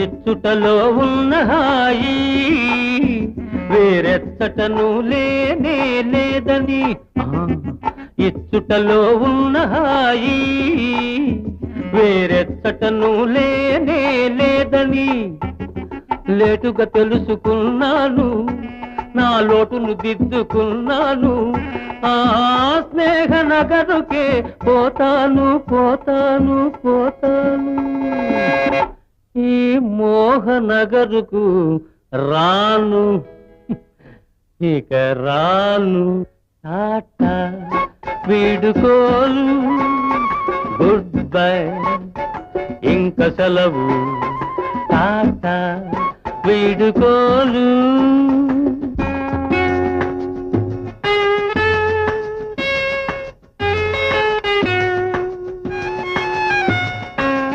ఇచ్చుటలో ఉన్న హాయి వేరెచ్చటను లేనే లేదని, ఇచ్చుటలో ఉన్న హాయి వేరెచ్చటను లేనే లేదని లేటుగా తెలుసుకున్నాను, నా లోటును దిద్దుకున్నాను. ఆ స్నేహ నగరుకే పోతాను పోతాను పోతాను, ఈ మోహనగరుకు రాను ఇక రాను. టాటా వీడుకోలు, గుడ్ బై ఇంక సెలవు. టాటా వీడుకోలు.